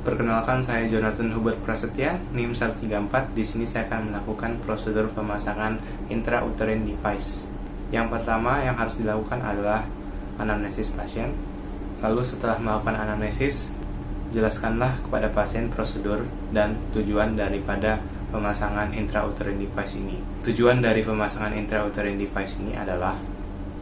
Perkenalkan, saya Jonathan Hubert Prasetya, NIM 134. Di sini saya akan melakukan prosedur pemasangan intrauterine device. Yang pertama yang harus dilakukan adalah anamnesis pasien. Lalu setelah melakukan anamnesis, jelaskanlah kepada pasien prosedur dan tujuan daripada pemasangan intrauterine device ini. Tujuan dari pemasangan intrauterine device ini adalah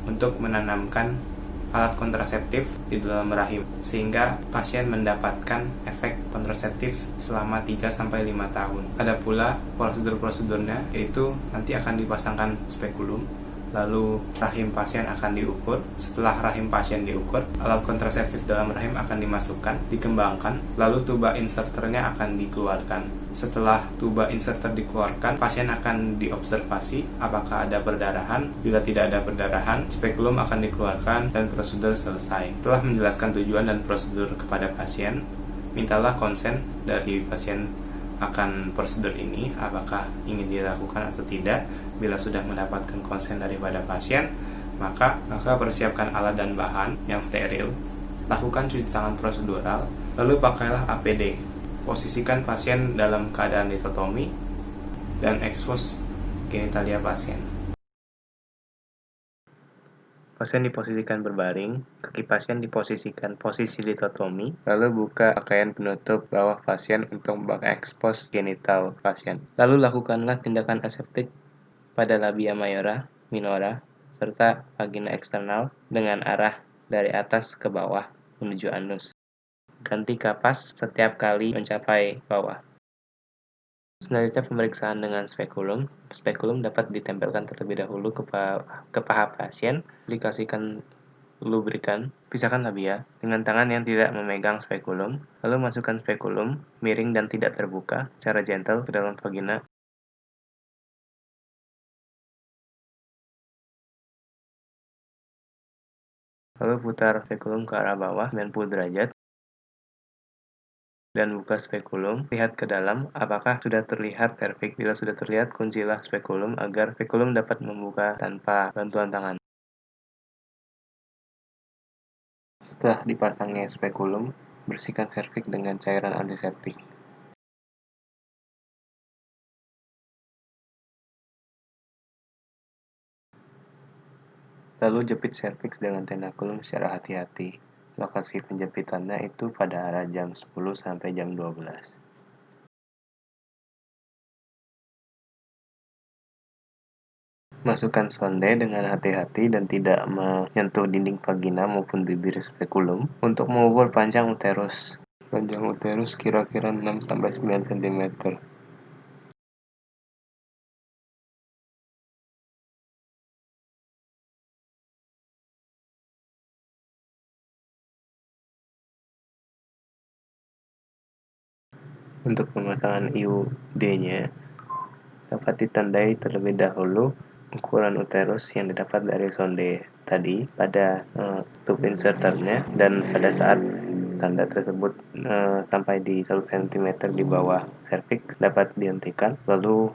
untuk menanamkan alat kontraseptif di dalam rahim sehingga pasien mendapatkan efek kontraseptif selama 3-5 tahun. Ada pula prosedur-prosedurnya, yaitu nanti akan dipasangkan spekulum, lalu rahim pasien akan diukur. Setelah rahim pasien diukur, alat kontraseptif dalam rahim akan dimasukkan, dikembangkan, lalu tuba inserternya akan dikeluarkan. Setelah tuba inserter dikeluarkan, pasien akan diobservasi apakah ada perdarahan. Bila tidak ada perdarahan, spekulum akan dikeluarkan dan prosedur selesai. Setelah menjelaskan tujuan dan prosedur kepada pasien, mintalah konsen dari pasien akan prosedur ini, apakah ingin dilakukan atau tidak. Bila sudah mendapatkan konsen daripada pasien, maka persiapkan alat dan bahan yang steril, lakukan cuci tangan prosedural, lalu pakailah APD. Posisikan pasien dalam keadaan ditotomi dan ekspos genitalia pasien. Pasien diposisikan berbaring, kaki pasien diposisikan posisi ditotomi, lalu buka pakaian penutup bawah pasien untuk mengekspos genital pasien. Lalu lakukanlah tindakan aseptik pada labia mayora, minora, serta vagina eksternal dengan arah dari atas ke bawah menuju anus. Ganti kapas setiap kali mencapai bawah. Selanjutnya pemeriksaan dengan spekulum. Spekulum dapat ditempelkan terlebih dahulu ke paha pasien, aplikasikan lubrikan, pisahkan labia dengan tangan yang tidak memegang spekulum, lalu masukkan spekulum miring dan tidak terbuka secara gentle ke dalam vagina. Lalu putar spekulum ke arah bawah 90 derajat dan buka spekulum. Lihat ke dalam apakah sudah terlihat serviks. Bila sudah terlihat, kuncilah spekulum agar spekulum dapat membuka tanpa bantuan tangan. Setelah dipasangnya spekulum, bersihkan serviks dengan cairan antiseptik. Lalu jepit serviks dengan tenakulum secara hati-hati. Lokasi penjepitannya itu pada arah jam 10 sampai jam 12. Masukkan sonde dengan hati-hati dan tidak menyentuh dinding vagina maupun bibir spekulum untuk mengukur panjang uterus. Panjang uterus kira-kira 6-9 cm. Untuk pemasangan IUD-nya, dapat ditandai terlebih dahulu ukuran uterus yang didapat dari sonde tadi pada tube inserternya, dan pada saat tanda tersebut sampai di 1 cm di bawah serviks dapat dihentikan, lalu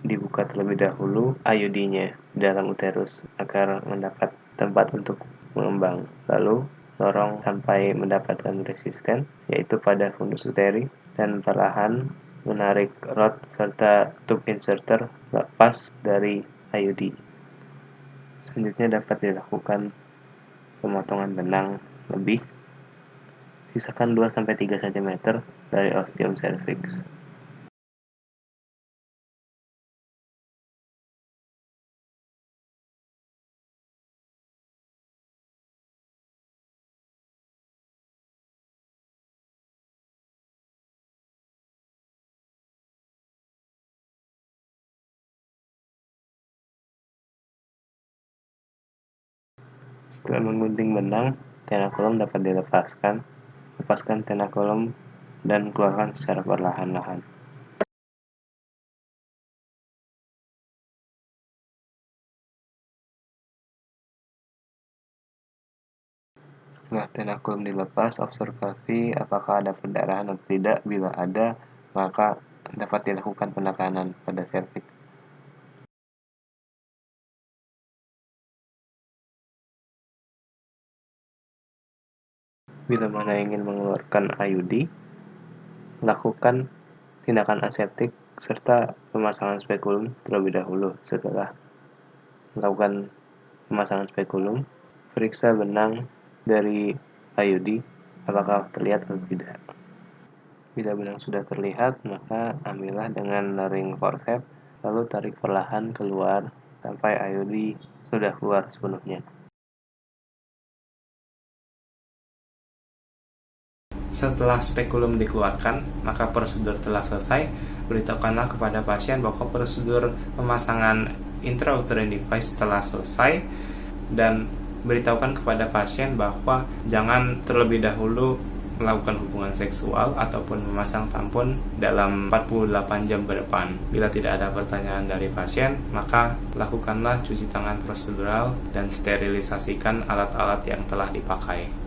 dibuka terlebih dahulu IUD-nya dalam uterus agar mendapat tempat untuk mengembang, lalu dorong sampai mendapatkan resisten, yaitu pada fundus uteri, dan perlahan menarik rod serta tube inserter lepas dari IUD. Selanjutnya dapat dilakukan pemotongan benang lebih, sisakan 2-3 cm dari ostium cervix. Setelah menggunting benang, tenakulum dapat dilepaskan. Lepaskan tenakulum dan keluarkan secara perlahan-lahan. Setelah tenakulum dilepas, observasi apakah ada perdarahan atau tidak. Bila ada, maka dapat dilakukan penekanan pada serviks. Bila mana ingin mengeluarkan IUD, lakukan tindakan aseptik serta pemasangan spekulum terlebih dahulu. Setelah melakukan pemasangan spekulum, periksa benang dari IUD apakah terlihat atau tidak. Bila benang sudah terlihat, maka ambillah dengan ring forceps, lalu tarik perlahan keluar sampai IUD sudah keluar sepenuhnya. Setelah spekulum dikeluarkan, maka prosedur telah selesai. Beritahukanlah kepada pasien bahwa prosedur pemasangan intrauterine device telah selesai, dan beritahukan kepada pasien bahwa jangan terlebih dahulu melakukan hubungan seksual ataupun memasang tampon dalam 48 jam ke depan. Bila tidak ada pertanyaan dari pasien, maka lakukanlah cuci tangan prosedural dan sterilisasikan alat-alat yang telah dipakai.